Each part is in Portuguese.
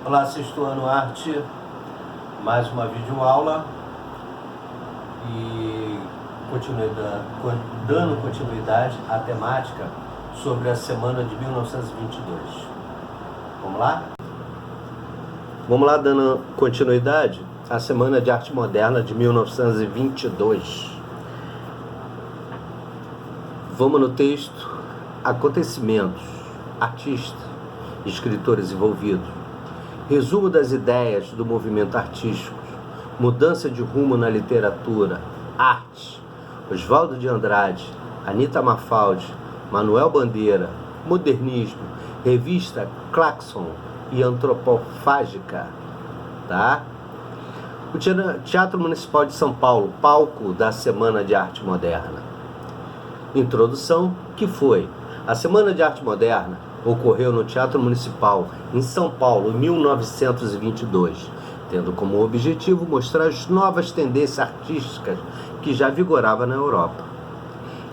Olá, sexto ano arte, mais uma videoaula e dando continuidade à temática sobre a semana de 1922. Vamos lá? Vamos lá, dando continuidade à Semana de Arte Moderna de 1922. Vamos no texto: acontecimentos, artistas, escritores envolvidos, resumo das ideias do movimento artístico, mudança de rumo na literatura, arte, Oswaldo de Andrade, Anita Mafaldi, Manuel Bandeira, modernismo, revista Claxon e antropofágica, tá? O Teatro Municipal de São Paulo, palco da Semana de Arte Moderna. Introdução, que foi: a Semana de Arte Moderna ocorreu no Teatro Municipal, em São Paulo, em 1922, tendo como objetivo mostrar as novas tendências artísticas que já vigoravam na Europa.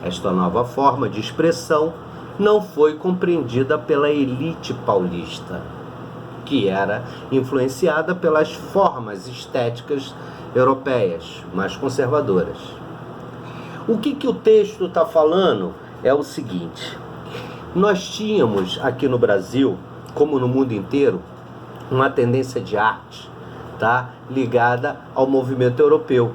Esta nova forma de expressão não foi compreendida pela elite paulista, que era influenciada pelas formas estéticas europeias, mais conservadoras. O que o texto está falando é o seguinte: nós tínhamos aqui no Brasil, como no mundo inteiro, uma tendência de arte, tá, ligada ao movimento europeu.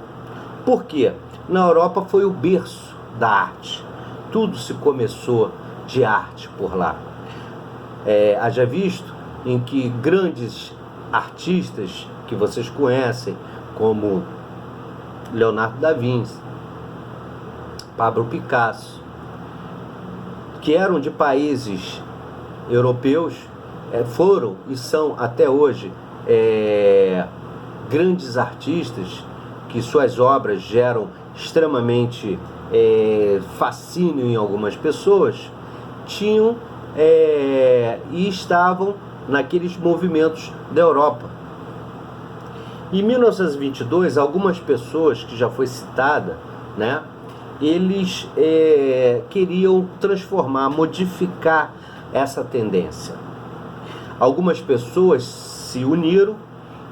Por quê? Na Europa foi o berço da arte. Tudo se começou de arte por lá. Haja visto em que grandes artistas que vocês conhecem, como Leonardo da Vinci, Pablo Picasso, que eram de países europeus, foram e são até hoje grandes artistas, que suas obras geram extremamente fascínio em algumas pessoas, tinham e estavam naqueles movimentos da Europa. Em 1922, algumas pessoas, que já foi citada, né, eles queriam transformar, modificar essa tendência. Algumas pessoas se uniram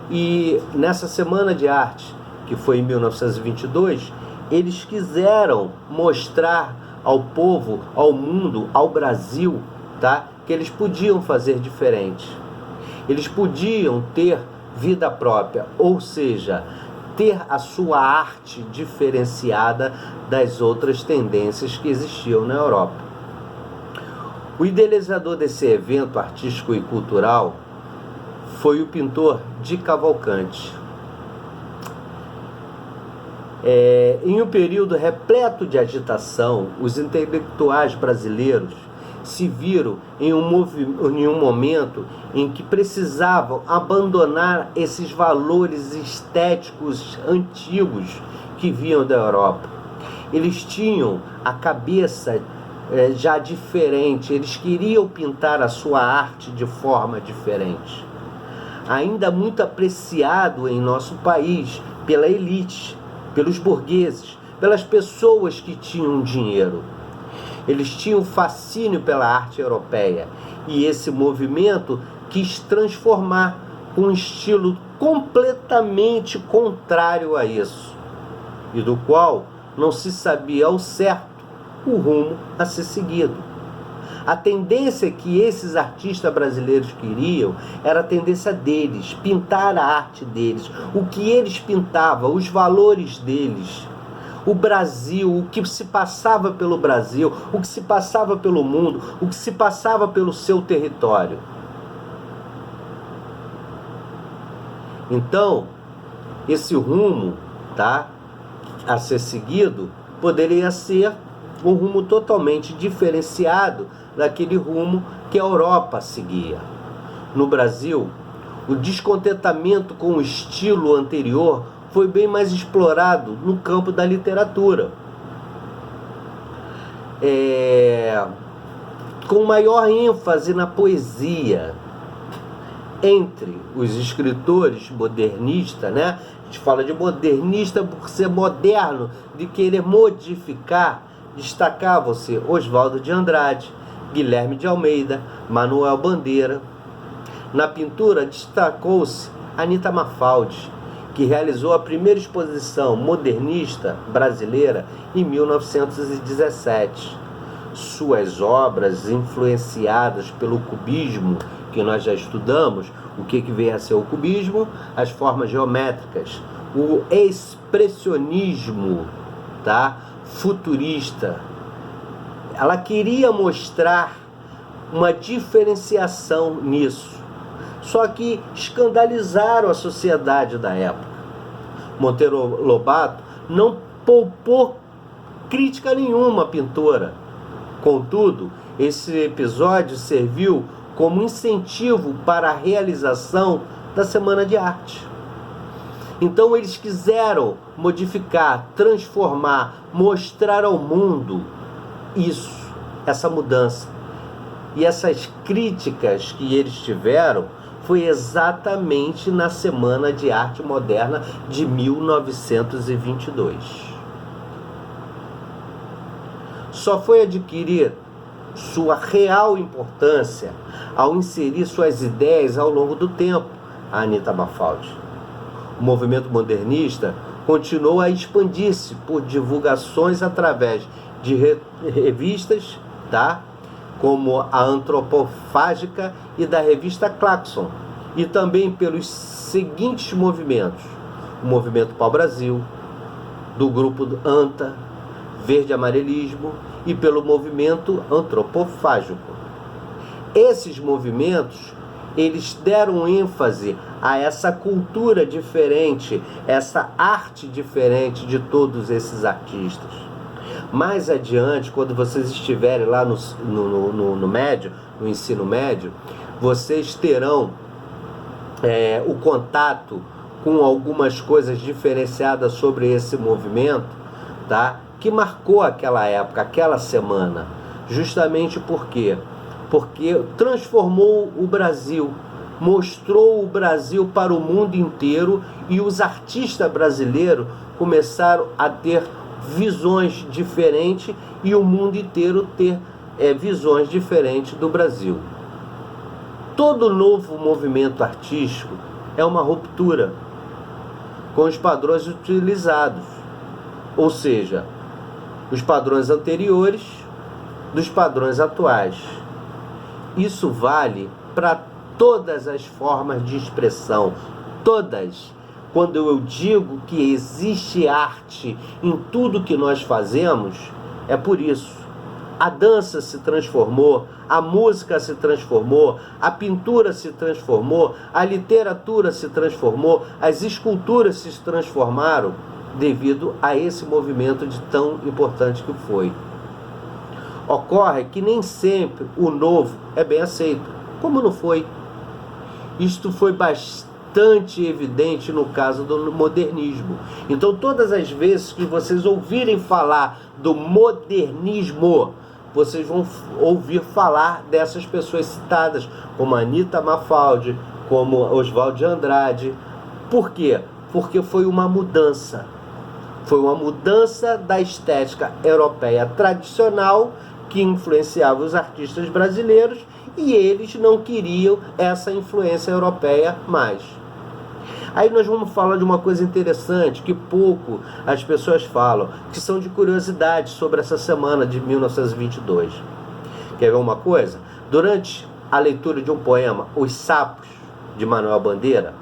e nessa Semana de Arte, que foi em 1922, eles quiseram mostrar ao povo, ao mundo, ao Brasil, tá, que eles podiam fazer diferente. Eles podiam ter vida própria, ou seja, ter a sua arte diferenciada das outras tendências que existiam na Europa. O idealizador desse evento artístico e cultural foi o pintor Di Cavalcanti. Em um período repleto de agitação, os intelectuais brasileiros se viram em um momento em que precisavam abandonar esses valores estéticos antigos que vinham da Europa. Eles tinham a cabeça já diferente, eles queriam pintar a sua arte de forma diferente. Ainda muito apreciado em nosso país pela elite, pelos burgueses, pelas pessoas que tinham dinheiro. Eles tinham fascínio pela arte europeia e esse movimento quis transformar um estilo completamente contrário a isso, e do qual não se sabia ao certo o rumo a ser seguido. A tendência que esses artistas brasileiros queriam era a tendência deles, pintar a arte deles, o que eles pintavam, os valores deles. O Brasil, o que se passava pelo Brasil, o que se passava pelo mundo, o que se passava pelo seu território. Então, esse rumo, tá, a ser seguido poderia ser um rumo totalmente diferenciado daquele rumo que a Europa seguia. No Brasil, o descontentamento com o estilo anterior foi bem mais explorado no campo da literatura, com maior ênfase na poesia. Entre os escritores modernistas, né? A gente fala de modernista por ser moderno, de querer modificar, destacavam-se Oswaldo de Andrade, Guilherme de Almeida, Manuel Bandeira. Na pintura destacou-se Anita Mafaldi, que realizou a primeira exposição modernista brasileira em 1917. Suas obras, influenciadas pelo cubismo, que nós já estudamos, o que veio a ser o cubismo, as formas geométricas, o expressionismo, tá? Futurista. Ela queria mostrar uma diferenciação nisso, só que escandalizaram a sociedade da época. Monteiro Lobato não poupou crítica nenhuma à pintora. Contudo, esse episódio serviu como incentivo para a realização da Semana de Arte. Então eles quiseram modificar, transformar, mostrar ao mundo isso, essa mudança. E essas críticas que eles tiveram foi exatamente na Semana de Arte Moderna de 1922. Só foi adquirir sua real importância ao inserir suas ideias ao longo do tempo, a Anita Mafaldi. O movimento modernista continuou a expandir-se por divulgações através de revistas, tá? Como a Antropofágica e da revista Claxon, e também pelos seguintes movimentos: o Movimento Pau-Brasil, do grupo ANTA, Verde Amarelismo, e pelo movimento antropofágico. Esses movimentos, eles deram ênfase a essa cultura diferente, essa arte diferente de todos esses artistas. Mais adiante, quando vocês estiverem lá no ensino médio, vocês terão o contato com algumas coisas diferenciadas sobre esse movimento, tá? Que marcou aquela época, aquela semana. Justamente por quê? Porque transformou o Brasil, mostrou o Brasil para o mundo inteiro, e os artistas brasileiros começaram a ter visões diferentes e o mundo inteiro ter visões diferentes do Brasil. Todo novo movimento artístico é uma ruptura com os padrões utilizados, ou seja, os padrões anteriores dos padrões atuais. Isso vale para todas as formas de expressão, todas. Quando eu digo que existe arte em tudo que nós fazemos, é por isso. A dança se transformou, a música se transformou, a pintura se transformou, a literatura se transformou, as esculturas se transformaram devido a esse movimento de tão importante que foi. Ocorre que nem sempre o novo é bem aceito, como não foi. Isto foi bastante evidente no caso do modernismo. Então, todas as vezes que vocês ouvirem falar do modernismo, vocês vão ouvir falar dessas pessoas citadas, como Anita Mafaldi, como Oswald de Andrade. Por quê? Porque foi uma mudança. Foi uma mudança da estética europeia tradicional que influenciava os artistas brasileiros, e eles não queriam essa influência europeia mais. Aí nós vamos falar de uma coisa interessante que pouco as pessoas falam, que são de curiosidade sobre essa semana de 1922. Quer ver uma coisa? Durante a leitura de um poema, Os Sapos, de Manuel Bandeira,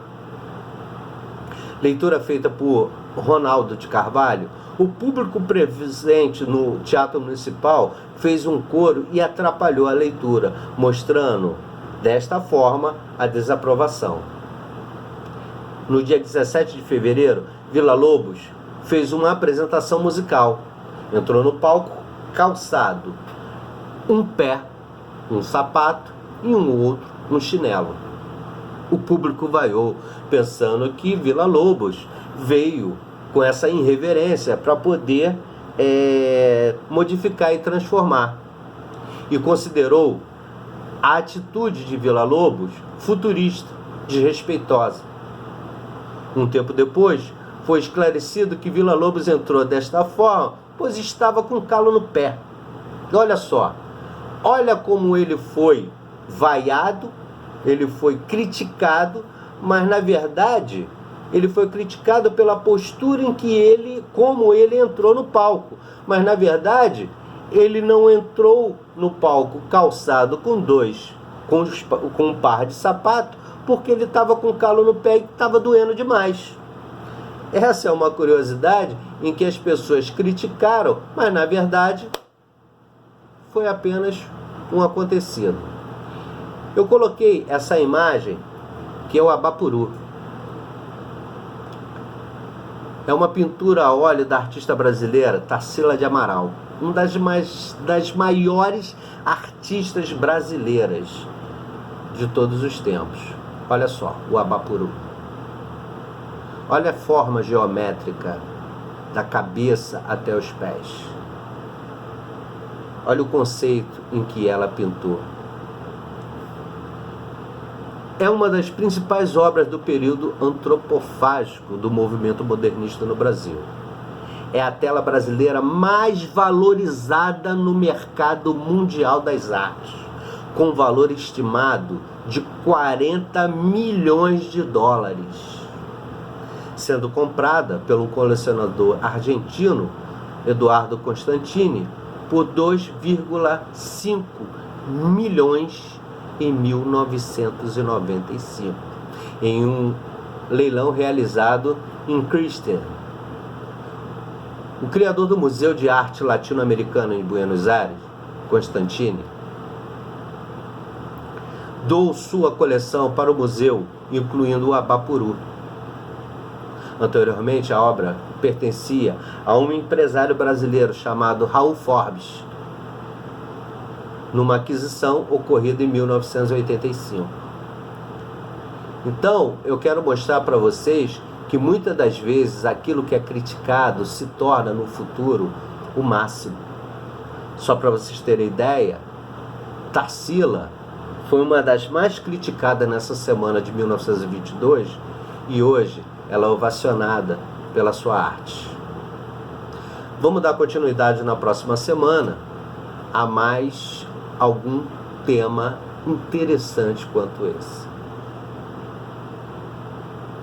leitura feita por Ronaldo de Carvalho, o público presente no Teatro Municipal fez um coro e atrapalhou a leitura, mostrando, desta forma, a desaprovação. No dia 17 de fevereiro, Villa-Lobos fez uma apresentação musical. Entrou no palco calçado, um pé, um sapato e um outro, um chinelo. O público vaiou, pensando que Villa-Lobos veio com essa irreverência para poder modificar e transformar. E considerou a atitude de Villa-Lobos futurista, desrespeitosa. Um tempo depois, foi esclarecido que Villa-Lobos entrou desta forma, pois estava com calo no pé. Olha só, olha como ele foi vaiado ele foi criticado, mas na verdade ele foi criticado pela postura em que como ele entrou no palco. Mas na verdade ele não entrou no palco calçado com um par de sapato, porque ele estava com calo no pé e estava doendo demais. Essa é uma curiosidade em que as pessoas criticaram, mas na verdade foi apenas um acontecido. Eu coloquei essa imagem, que é o Abapuru. É uma pintura a óleo da artista brasileira Tarsila de Amaral, uma das maiores artistas brasileiras de todos os tempos. Olha só, o Abapuru. Olha a forma geométrica da cabeça até os pés. Olha o conceito em que ela pintou. É uma das principais obras do período antropofágico do movimento modernista no Brasil. É a tela brasileira mais valorizada no mercado mundial das artes, com valor estimado de 40 milhões de dólares, sendo comprada pelo colecionador argentino Eduardo Constantini por 2,5 milhões em 1995, em um leilão realizado em Christie's. O criador do Museu de Arte Latino-Americano em Buenos Aires, Constantini, doou sua coleção para o museu, incluindo o Abapuru. Anteriormente, a obra pertencia a um empresário brasileiro chamado Raul Forbes, numa aquisição ocorrida em 1985. Então, eu quero mostrar para vocês que muitas das vezes aquilo que é criticado se torna no futuro o máximo. Só para vocês terem ideia, Tarsila foi uma das mais criticadas nessa semana de 1922 e hoje ela é ovacionada pela sua arte. Vamos dar continuidade na próxima semana a mais algum tema interessante quanto esse.